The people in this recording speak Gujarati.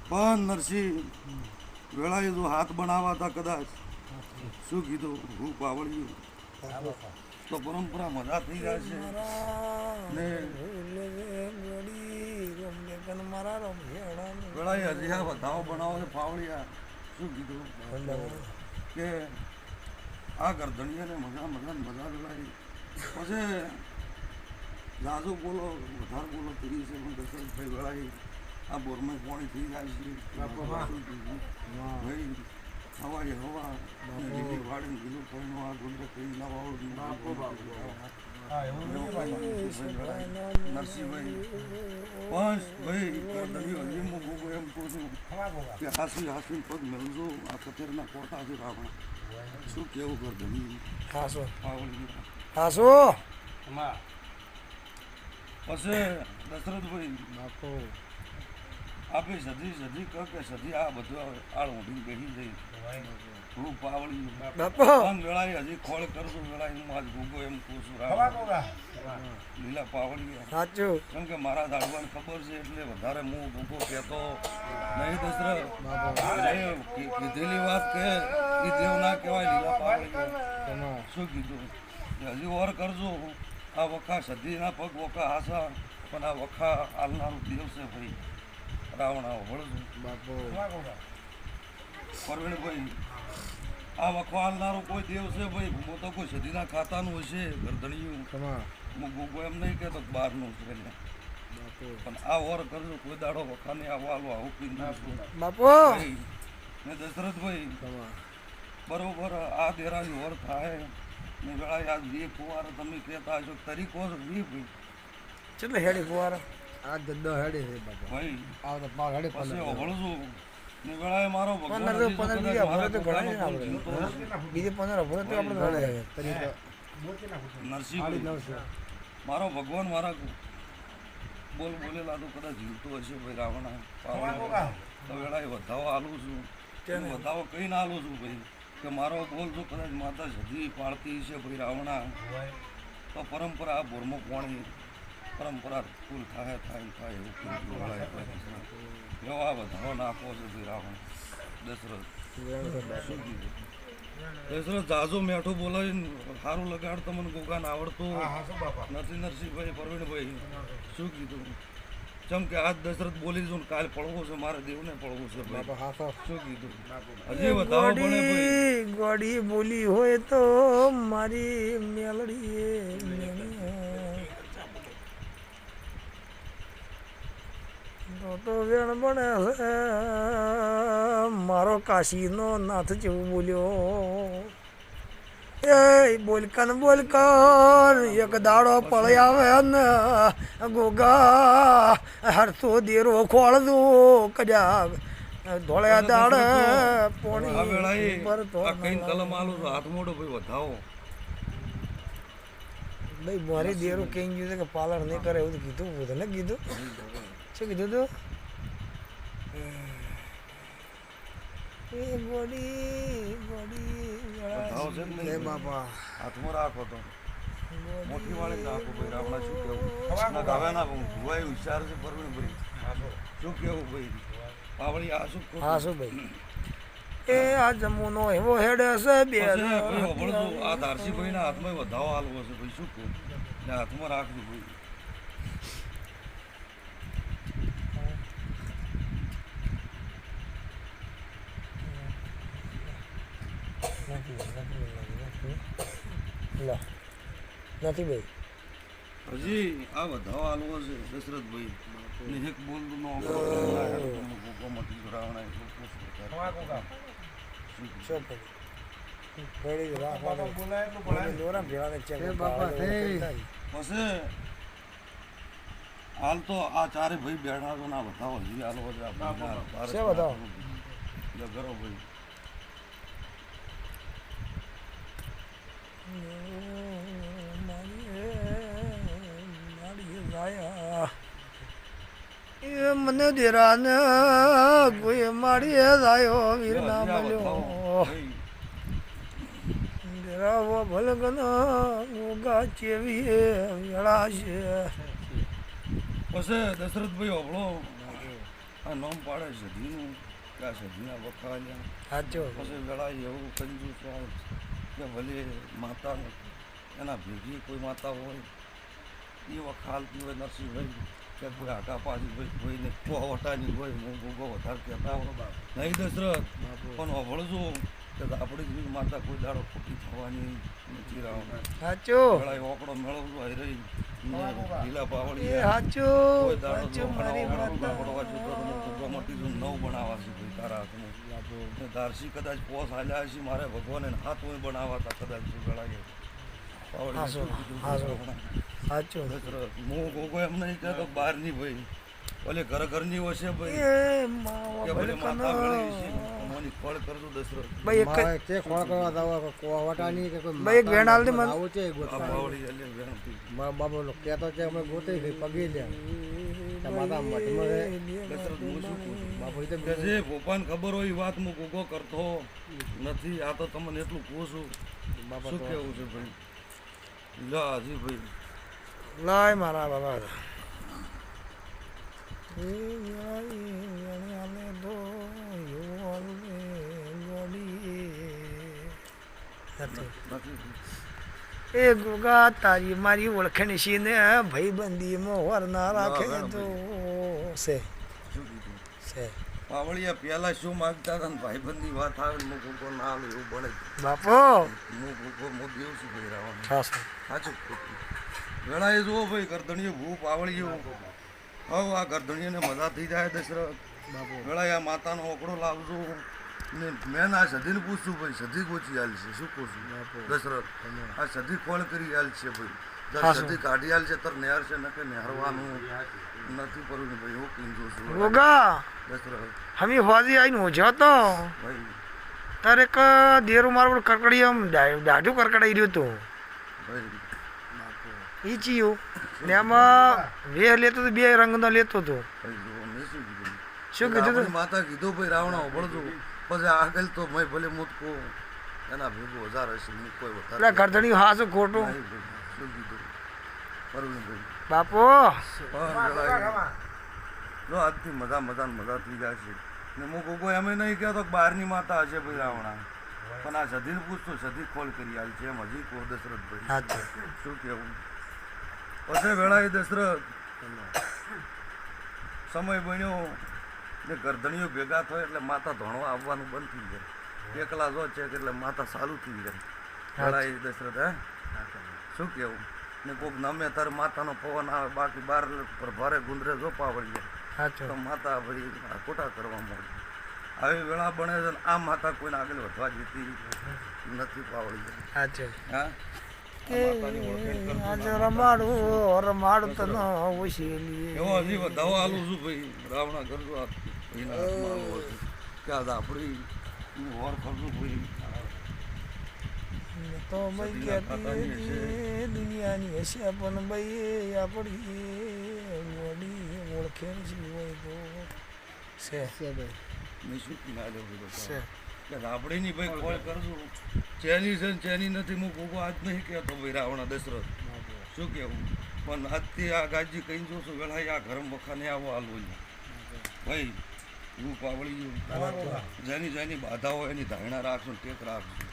પણ નરસિંહ વેળાએ જો હાથ બનાવવા હતા કદાચ શું કીધું હું પાવળ્યું તો પરંપરા મજા થઈ જાય છે ને વેળાએ હજી આ વધાવો બનાવો છે પાવળિયા શું કીધું કે આ ગરદણીયાને મજા વેળાઈ પછી જાજુ બોલો વધારે બોલો કરી છે પણ દશરથભાઈ વેળાઈ આ બોરમાં પાણી થઈ જાય છે ભાઈ હવાએ હવા લીલી વાડીને લીલું થઈને આ ગુંદર કરી નરસિંહભાઈ બસ ભાઈ લીંબુ ભૂગો એમ કહું છું કે હાસી પગ મેળવજો આ કચેરના કોટા છે રાવણ શું કેવું કર ધણી હાસો પછી દશરથભાઈ આપે સધી કહે કે સધી આ બધું આળ ઊંધી બેસી જઈ થોડું પાવળી વેળાએ હજી ખોળ કરશું વેળાએ હું આજ ભૂગો એમ કહું છું લીલા પાવળી સાચું કેમ કે મારા દાડવાને ખબર છે એટલે વધારે હું ભૂગો કહેતો નહીં દશરથ કીધેલી વાત કે એ દેવ ના કહેવાય લીલા પાવળી શું કીધું હજી ઓર કરજો આ વખા સધીના પગ વખા હાસા પણ આ વખા હાલનારું દેવ છે ભાઈ રાવણા વળશું પરવીણભાઈ આ વખો હાલનારું કોઈ દેવ છે ભાઈ હું તો કોઈ સધીના ખાતાનું હશે ગરદણિયું હું ગોગો એમ નહીં કહેતો બહારનું છે પણ આ ઓર કરજો કોઈ દાડો વખાને આવો આવું પી ને દશરથભાઈ બરોબર આ દેરાની ઓર થાય ને વેળા યાદ બે ફુવાર તમે કહેતા હશો તરીકો વી ભાઈ કેટલે હેડી ફુવાર આ દદ્દો હેડી છે ભાઈ આ તો પાક હેડી પછી ઓળજો ને વેળાએ મારો ભગવાન બીજા ભરે તો ઘણા ને આપણે બીજે 15 ભરે તો આપણે ઘણા તરીકો નરસિંહ મારો ભગવાન મારા બોલેલા તો કદાચ જીવતો હશે ભાઈ રાવણા તો વેળાએ વધાવો આલું છું વધાવો કહીને આલું છું ભાઈ કે મારો બોલ જો કદાચ માતા સધી પાળતી છે ભાઈ રાવણા તો પરંપરા આ બોરમો પાણી પરંપરા ફૂલ થાય એવું એવા વધારો નાખવો છે ભાઈ રાવણ દશરથ જાજો મેઠું બોલાવીને સારું લગાડતો મને ગોગાને આવડતું નથી નરસિંહભાઈ પરવીણભાઈ શું કીધું ચમ કે આજ દશરથ બોલી દઉં કાલે પડવો છે મારે દેવને પડવું છે શું કીધું હજી વધાવો બને ભાઈ ગોડી બોલી હોય તો મારી મેલડી તો વેણ બને છે મારો કાશીનો નાથ જેવું બોલ્યો એ બોલકન એક દાડો પળી આવે ને ગોગા હરતો દેરો ખોળ દો કજા ધોળ્યા દાડે પોણી કલમ આલું હાથ મોડો ભાઈ વધાવો ભાઈ મારી દેરો કઈ ગયું કે પાલન નહીં કરે એવું કીધું તને કીધું શું કીધું તું બાપા હાથમાં રાખો તો મોટી વાળે નાખો ભાઈ રાવણા શું કેવું ગાવે ના ભુવાઈ હોશિયાર છે પરવીણ ભાઈ શું કેવું ભાઈ પાવળી આ શું ભાઈ એ આ જમુનો એવો હેડે છે બે આ ધારસીભાઈ ના હાથમાં વધાવો હાલવો છે ભાઈ શું કહું ને હાથમાં રાખજો ભાઈ નથી ભાઈ હજી આ વધાવો હાલવો છે દશરથભાઈ એક બોલ નો હાલ તો આ ચારે ભાઈ બેઠા તો ના બતાવો હજી હાલો બતાવો કરો ભાઈ મને દેરાને કોઈ મારી જાયો વીર ના મળ્યો દેરાવો ભલગન ગોગા ચેવી વેળા છે પછી દશરથભાઈ હોબળો આ નામ પાડે સધીનું કે આ સધીના વખાલ્યા સાચો પછી વેળાએ એવું કંજુ કે ભલે માતા એના ભેગી કોઈ માતા હોય એ વખાલતી હોય નરસિંહભાઈ કે કોઈ આકા પાછી ભાઈ કોઈને વટાની હોય હું ગોગો વધારે કહેતા હોય નહીં દશરથ પણ અભળજો કે આપણી જેવી માતા કોઈ દાડો ખોટી થવાની નથી રાવણ સાચો વેળાએ ઓકડો મેળવજો હાઈ રહી લીલા પાવડી એ સાચો કોઈ દાડો સાચો મારી માતા પડવા જતો તો ગોગા મટી નવ બનાવવા છે ભાઈ તારા હાથનું દારસી કદાચ પોસ હાલ્યા છે મારે ભગવાને હાથ હોય બનાવતા કદાચ વેળાએ હાસો હાસો સાચો હું ગોગો એમ નહીં કહેતો બહારની ભાઈ ભલે ઘરની હશે ભાઈ એ માવા કે ભલે બળકનો. માતા વેળી છે મોની ફળ કરજો દશરથ ભાઈ એક તે ખોળ કરવા દાવા કોવટાની કે કોઈ ભાઈ એક વેણ આલ દે મને. આવું છે આ ગોતવા પાવડી એટલે વેણતી બાબો કહેતો છે અમે ગોતે છે પગી લે માતા મઠમાં રહે દશરથ હું શું કહું છું? બાપુ તો કે જે ભોપાને ખબર હોય એ વાત હું ગોગો કરતો નથી આ તો તમને એટલું કહું છું બાપા શું કેવું છે ભાઈ લા હજી ભાઈ લાય મારા બાબા એ વેળાએ દો યોલે ગોડી નથી એ ગોગા તારી મારી ઓળખણી છે ને ભાઈબંધીમાં વર ના રાખે તો છે શું કીધું છે પાવળિયા પહેલા શું માગતા હતા ને ભાઈબંધની વાત આવે ને હું ગોગો ના આવે એવું બને બાપો હું ગોગો હું દેવ છું ભાઈ રાવણ સાચું સાચું ખોટું વેળાએ જુઓ ભાઈ ગરદણીઓ ભૂ પાવળીઓ હવે આ ગરદણીઓને મજા થઈ જાય દશરથ વેળાએ આ માતાનો ઓકડો લાવજો ને મેં આ સધીને પૂછશું ભાઈ સધી ગોચી હાલ છે શું પૂછું દશરથ આ સધી ખોળ કરી હાલ છે ભાઈ હા, સધી કાઢી હાલ છે તર નેહર છે નકે નેહરવાનું નથી કરવું ભાઈ હું કીધું છું ગોગા દશરથ હમી હોજી આવીને ઓછો તો ભાઈ તારે ક દેરું મારું કરકડી આમ દાઢું કરકડાઈ રહ્યું હતું ભાઈ ઈ ચીયું ને આમાં વેહ લેતો તો બે રંગનો લેતો હતો ભાઈ જુઓ મેં શું કીધું શું કીધું તું? આપણી માતા કીધું ભાઈ રાવણા ઓભળજો પછી આગળ તો મેં ભલે મૂતકો એના ભેગો હજાર હશે હું કોઈ એટલે વધારે ગરદણી હાસું ખોટું નહીં ભાઈ, શું કીધું પરવીનભાઈ બાપો પણ જણાય. જો આજથી મજા થઈ જાય છે ને હું કોઈ એમ નહીં કહેતો કે બહારની માતા હશે ભાઈ રાવણા પણ આ સધીને પૂછતો સધી ખોલ કરી આવી છે એમ હજી કહો દશરથભાઈ સાચું શું કહેવું પછી વેળાએ દશરથ સમય બન્યો ને ગરદણીઓ ભેગા થાય એટલે માતા ધોણવા આવવાનું બંધ થઈ જાય એકલા જો છે એટલે માતા ચાલુ થઈ જાય વેળાએ દશરથ હે શું કહેવું ને કોઈક નમે તારે માતાનો પવન આવે બાકી બાર ભારે ગુંદરે જો પાવડી જાય તો સાચું માતા ભાઈ આ ખોટા કરવા માંડે આવી વેળા બને છે ને આ માતા કોઈને આગળ વધવા જતી નથી પાવડી જાય સાચું હા આજે રમાડું રમાડું તનો ઉછેલી એવો હજી દવા આલું છું ભાઈ રાવણા કરજો આ ભાઈના હાથમાં આલું હતું કે આ આપણી વર કરજો ભાઈ તો ભાઈ કહેતી હતી દુનિયાની હશે પણ ભાઈ આપણી મોડી ઓળખે છે હોય તો છે મેં શું કિનારે બધો છે કે રાબડીની ભાઈ કોલ કરજો ચેની છે ને ચેની નથી હું કોકો આજ નહીં કહેતો ભાઈ રાવણા દશરથ શું કહેવું પણ આજથી આ ગાજી કહી જોશું વેળા આ ગરમ વખાને આવો હાલવું ભાઈ હું પાવળી જેની બાધા હોય એની ધારણા રાખજો ટેક રાખજો